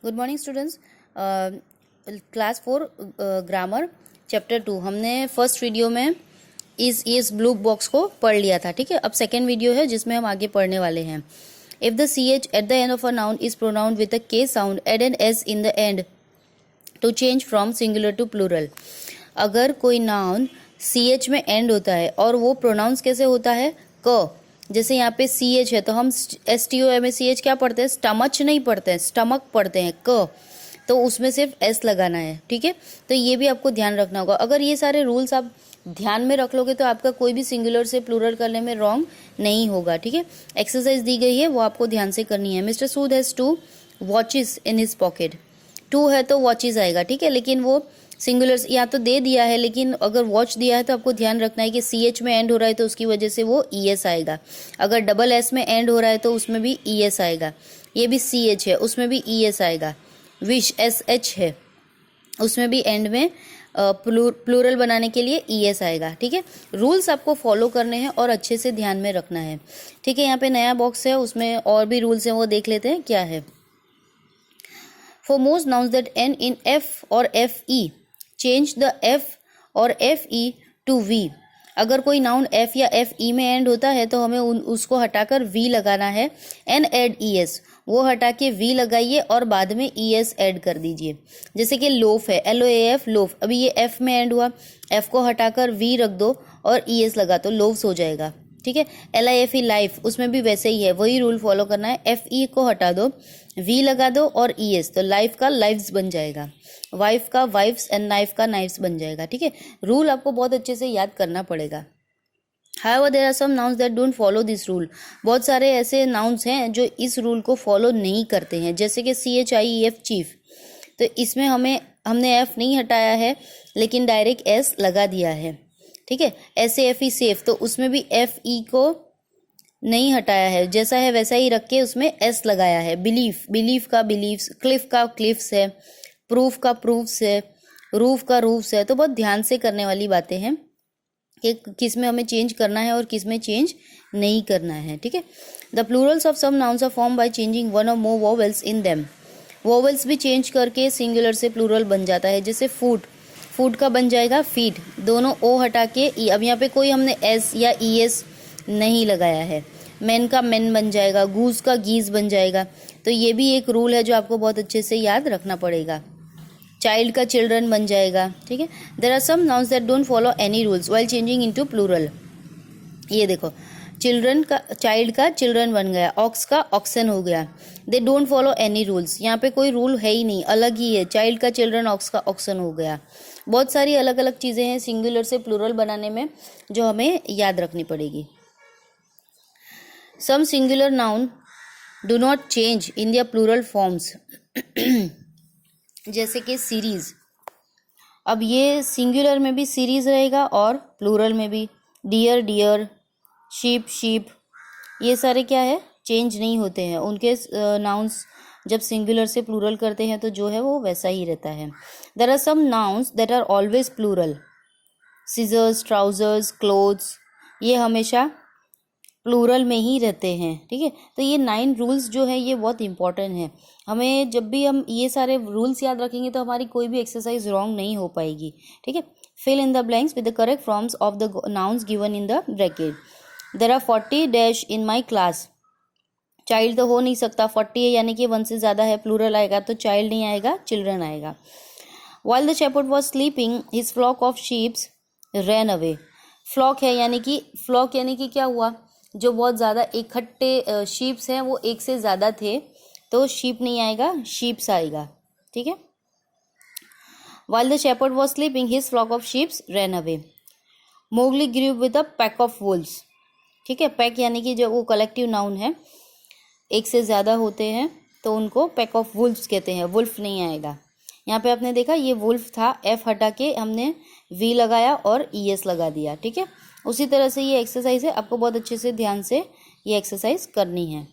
Good morning students. Class 4 grammar chapter 2 हमने first video में इस ब्लू बॉक्स को पढ़ लिया था। ठीक है, अब सेकेंड वीडियो है जिसमें हम आगे पढ़ने वाले हैं। If the C H at the end of a noun is pronounced with a K sound, add an S in the end to change from singular to plural. अगर कोई नाउन सी एच में end होता है और वो pronounce कैसे होता है, क। जैसे यहाँ पे सी एच है तो हम S T O M A C H क्या पढ़ते हैं, स्टमच नहीं पढ़ते हैं, स्टमक पढ़ते हैं, क। तो उसमें सिर्फ एस लगाना है। ठीक है, तो ये भी आपको ध्यान रखना होगा। अगर ये सारे रूल्स आप ध्यान में रख लोगे तो आपका कोई भी सिंगुलर से प्लूरल करने में रॉन्ग नहीं होगा। ठीक है, एक्सरसाइज दी गई है वो आपको ध्यान से करनी है। Mister Sood has 2 watches in his pocket. 2 है तो वॉचेस आएगा। ठीक है, लेकिन वो सिंगुलर या तो दे दिया है, लेकिन अगर वॉच दिया है तो आपको ध्यान रखना है कि सी एच में एंड हो रहा है तो उसकी वजह से वो ई एस आएगा। अगर डबल एस में एंड हो रहा है तो उसमें भी ई एस आएगा। ये भी सी एच है, उसमें भी ई एस आएगा। विश एस एच है, उसमें भी एंड में प्लूरल बनाने के लिए ई एस आएगा। ठीक है, रूल्स आपको फॉलो करने हैं और अच्छे से ध्यान में रखना है। ठीक है, यहाँ पे नया बॉक्स है, उसमें और भी रूल्स हैं, वो देख लेते हैं क्या है। For most nouns that end in F or FE, change the F or FE to V. अगर कोई नाउन F या FE में एंड होता है तो हमें उसको हटाकर V लगाना है। एंड एड ES, वो हटा के V लगाइए और बाद में ES ऐड कर दीजिए। जैसे कि लोफ है, LOAF लोफ, अभी ये F में एंड हुआ, F को हटाकर V रख दो और ES लगा तो लोव्स हो जाएगा। ठीक है, LIFE लाइफ, उसमें भी वैसे ही है, वही रूल फॉलो करना है। FE को हटा दो, V लगा दो और ES, तो लाइफ का लाइव्स बन जाएगा, वाइफ का वाइफ्स एंड नाइफ का नाइफ्स बन जाएगा। ठीक है, रूल आपको बहुत अच्छे से याद करना पड़ेगा। However, there are some nouns that don't follow this rule. बहुत सारे ऐसे नाउन्स हैं जो इस रूल को फॉलो नहीं करते हैं, जैसे कि CHIEF चीफ। तो इसमें हमने F नहीं हटाया है लेकिन डायरेक्ट S लगा दिया है। ठीक है, SAFE सेफ, तो उसमें भी FE को नहीं हटाया है, जैसा है वैसा ही रख के उसमें S लगाया है। बिलीफ का बिलीव्स, क्लिफ का क्लिफ्स है, प्रूफ का प्रूफ्स है, रूफ का रूफ्स है। तो बहुत ध्यान से करने वाली बातें हैं कि किस में हमें चेंज करना है और किस में चेंज नहीं करना है। ठीक है, the plurals of some nouns are form by changing one और more vowels in them. Vowels भी चेंज करके सिंगुलर से प्लूरल बन जाता है। जैसे फूड का बन जाएगा फीड, दोनों ओ हटा के ई। अब यहाँ पे कोई हमने एस या ई एस नहीं लगाया है। मैन का मैन बन जाएगा, गूज का गीज बन जाएगा। तो ये भी एक रूल है जो आपको बहुत अच्छे से याद रखना पड़ेगा। चाइल्ड का चिल्ड्रन बन जाएगा। ठीक है, there are some nouns that don't follow any rules while changing into plural. ये देखो, चिल्ड्रन का चाइल्ड का चिल्ड्रन बन गया, ऑक्स का ऑक्सन हो गया। They don't follow any rules, यहाँ पे कोई रूल है ही नहीं, अलग ही है। चाइल्ड का चिल्ड्रन, ऑक्स का ऑक्सन हो गया। बहुत सारी अलग अलग चीज़ें हैं सिंगुलर से प्लूरल बनाने में जो हमें याद रखनी पड़ेगी। Some singular noun do not change in their plural forms. जैसे कि सीरीज, अब ये सिंगुलर में भी सीरीज रहेगा और प्लूरल में भी। डियर डियर, शीप शीप, ये सारे क्या है, चेंज नहीं होते हैं। उनके नाउन्स जब सिंगुलर से प्लूरल करते हैं तो जो है वो वैसा ही रहता है। There are some nouns that are always plural. Scissors, trousers, clothes, ये हमेशा प्लूरल में ही रहते हैं। ठीक है, तो ये 9 रूल्स जो है ये बहुत इंपॉर्टेंट है। हमें जब भी हम ये सारे रूल्स याद रखेंगे तो हमारी कोई भी एक्सरसाइज रॉन्ग नहीं हो पाएगी। ठीक है, fill in the blanks with the correct forms of the nouns given in the bracket. There are 40 dash in my class. Child तो हो नहीं सकता, 40 है यानी कि 1 से ज़्यादा है, प्लूरल आएगा तो चाइल्ड नहीं आएगा, चिल्ड्रन आएगा। While the shepherd was sleeping, his flock of sheep ran away. Flock है यानी कि क्या हुआ, जो बहुत ज़्यादा इकट्ठे शीप्स हैं, वो एक से ज़्यादा थे तो शीप नहीं आएगा, शीप्स आएगा। ठीक है, While the shepherd was sleeping, his flock of sheep ran away. Mowgli grew with a pack of wolves. ठीक है, पैक यानी कि जो वो कलेक्टिव नाउन है, एक से ज़्यादा होते हैं तो उनको पैक ऑफ वुल्फ्स कहते हैं। वुल्फ नहीं आएगा। यहाँ पे आपने देखा ये वुल्फ था, एफ हटा के हमने वी लगाया और ES लगा दिया। ठीक है, उसी तरह से ये एक्सरसाइज है, आपको बहुत अच्छे से ध्यान से ये एक्सरसाइज करनी है।